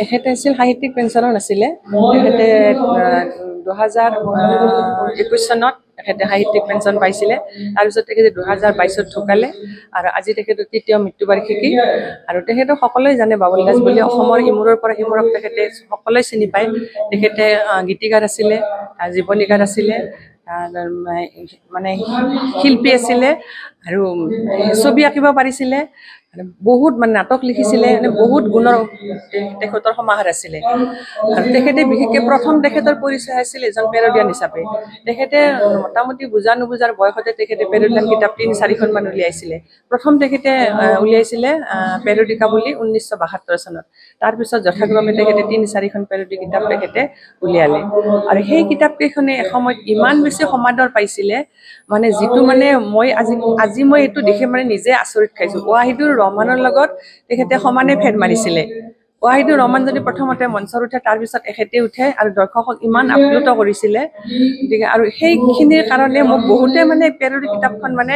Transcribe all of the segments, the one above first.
এখেতে আছিল সাহিত্যিক পেঞ্চনৰ নাছিলে এখেতে 2021 চনত এখেতে সাহিত্যিক পেঞ্চন পাইছিলে তাৰপিছত তেখেতে 2022ত ঢুকালে আৰু আজি তেখেতৰ তৃতীয় মৃত্যুবাৰ্ষিকী আৰু তেখেতক সকলোৱে জানে বাবুল দাস বুলি অসমৰ ইমূৰৰ পৰা সিমূৰক তেখেতে সকলোৱে চিনি পায় তেখেতে গীতিকাৰ আছিলে জীৱনীকাৰ আছিলে মানে শিল্পী আছিলে আৰু ছবি আঁকিব পাৰিছিলে বহুত মানে নাটক লিখিছিলে বহুত গুণৰ তেখেতৰ সমাহাৰ আছিলে আৰু তেখেতে বিশেষকৈ প্ৰথম তেখেতৰ পৰিচয় আছিল এজন পেৰডিয়ান হিচাপে তেখেতে মোটামুটি বুজা নুবুজাৰ বয়সতে তেখেতে পেৰডিয়ান কিতাপ 3-4খন মান উলিয়াইছিলে প্ৰথম তেখেতে উলিয়াইছিলে পেৰডিকা বুলি 1972 চনত তাৰপিছত যথাক্ৰমে তেখেতে 3-4খন পেৰডি কিতাপ তেখেতে উলিয়ালে আৰু সেই কিতাপকেইখনে এসময়ত ইমান বেছি সমাদৰ পাইছিলে মানে যিটো মানে মই আজি মই এইটো দেখি মানে নিজে আচৰিত খাইছোঁ ৱাহিদুৰ ৰহমানৰ লগত তেখেতে সমানে ফেৰ মাৰিছিলে ৱাহিদুৰ ৰহমান যদি প্ৰথমতে মঞ্চত উঠে তাৰপিছত এখেতে উঠে আৰু দৰ্শকক ইমান আপ্লুত কৰিছিলে গতিকে আৰু সেইখিনিৰ কাৰণে মোক বহুতে মানে পেৰডি কিতাপখন মানে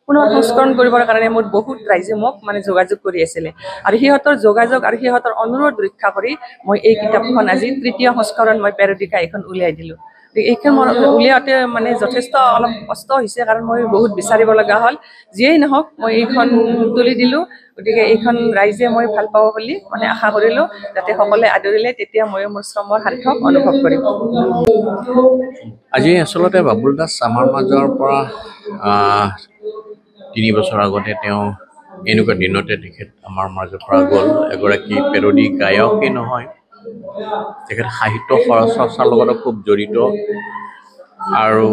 পুনৰ সংস্কৰণ কৰিবৰ কাৰণে মোৰ বহুত ৰাইজে মোক মানে যোগাযোগ কৰি আছিলে আৰু সিহঁতৰ যোগাযোগ আৰু সিহঁতৰ অনুৰোধ ৰক্ষা কৰি মই এই কিতাপখন আজি তৃতীয় সংস্কৰণ মই পেৰডিকা এখন উলিয়াই দিলোঁ এইখন উলিয়াওঁতে মানে যথেষ্ট অলপ কষ্ট হৈছে কাৰণ মই বহুত বিচাৰিব লগা হ'ল যিয়েই নহওক মই এইখন তুলি দিলোঁ গতিকে এইখন ৰাইজে মই ভাল পাব বুলি মানে আশা কৰিলোঁ যাতে সকলোৱে আদৰিলে তেতিয়া মই মোৰ শ্ৰমৰ সাৰ্থক অনুভৱ কৰিম আজি আচলতে বাবুল দাস আমাৰ মাজৰ পৰা 3 বছৰ আগতে তেওঁ এনেকুৱা দিনতে তেখেত আমাৰ মাজৰ পৰা গ'ল এগৰাকী পেৰডি গায়কেই নহয় তেখেত সাহিত্য চৰ্চাৰ লগতো খুব জড়িত আৰু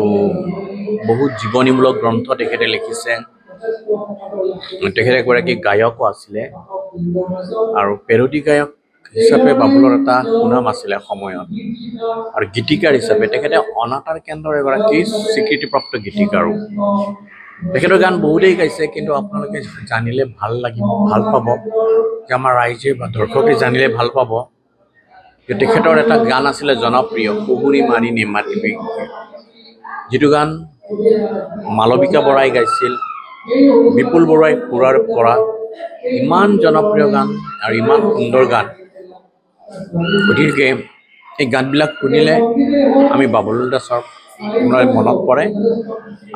বহুত জীৱনীমূলক গ্ৰন্থ তেখেতে লিখিছে তেখেত এগৰাকী গায়কো আছিলে আৰু পেৰডি গায়ক হিচাপে বাবুলৰ এটা সুনাম আছিলে সময়ত আৰু গীতিকাৰ হিচাপে তেখেতে অনাতাঁৰ কেন্দ্ৰৰ এগৰাকী স্বীকৃতিপ্ৰাপ্ত গীতিকাৰো তেখেতৰ গান বহুতেই গাইছে কিন্তু আপোনালোকে জানিলে ভাল পাব যে আমাৰ ৰাইজে বা দৰ্শকে জানিলে ভাল পাব যে তেখেতৰ এটা গান আছিলে জনপ্ৰিয় কুহুৰি মাৰি নেমাতিবি যিটো গান মালবিকা বৰাই গাইছিল বিপুল বৰাই সুৰৰ পৰা ইমান জনপ্ৰিয় গান আৰু ইমান সুন্দৰ গান গতিকে এই গানবিলাক শুনিলে আমি বাবুল দাসৰ মনত পৰে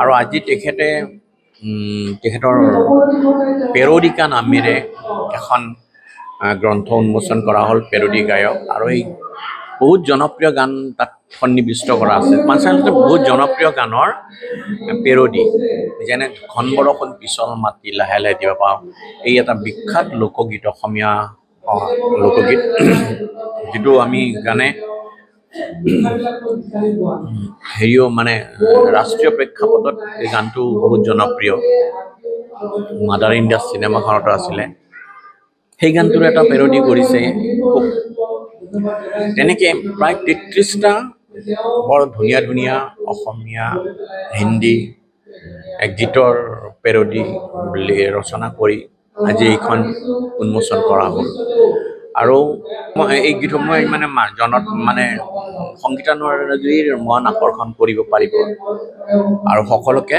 আৰু আজি তেখেতে তেখেতৰ পেৰডিকা নামেৰে এখন গ্ৰন্থ উন্মোচন কৰা হ'ল পেৰডি গায়ক আৰু এই বহুত জনপ্ৰিয় গান তাত সন্নিৱিষ্ট কৰা আছে আচলতে বহুত জনপ্ৰিয় গানৰ পেৰডি যেনে ঘন বৰষুণ পিছল মাটি লাহে লাহে দিব পাওঁ এই এটা বিখ্যাত লোকগীত অসমীয়া লোকগীত যিটো আমি গানে হেৰিও মানে ৰাষ্ট্ৰীয় প্ৰেক্ষাপটত এই গানটো বহুত জনপ্ৰিয় মাদাৰ ইণ্ডিয়া চিনেমাখনতো আছিলে সেই গানটোৰ এটা পেৰডি কৰিছে খুব তেনেকৈ প্ৰায় 33টা বৰ ধুনীয়া ধুনীয়া অসমীয়া হিন্দী গীতৰ পেৰডি ৰচনা কৰি আজি এইখন উন্মোচন কৰা হ'ল আৰু এই গীতসমূহ মানে সংগীতানুৰাগীৰ মন আকৰ্ষণ কৰিব পাৰিব আৰু সকলোকে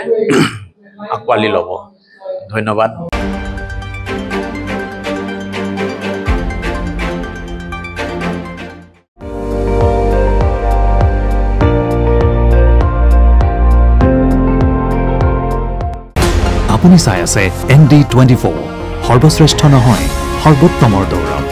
আঁকোৱালি ল'ব ধন্যবাদ আপুনি চাই আছে ND24 সৰ্বশ্ৰেষ্ঠ নহয় সৰ্বোত্তমৰ দৌৰ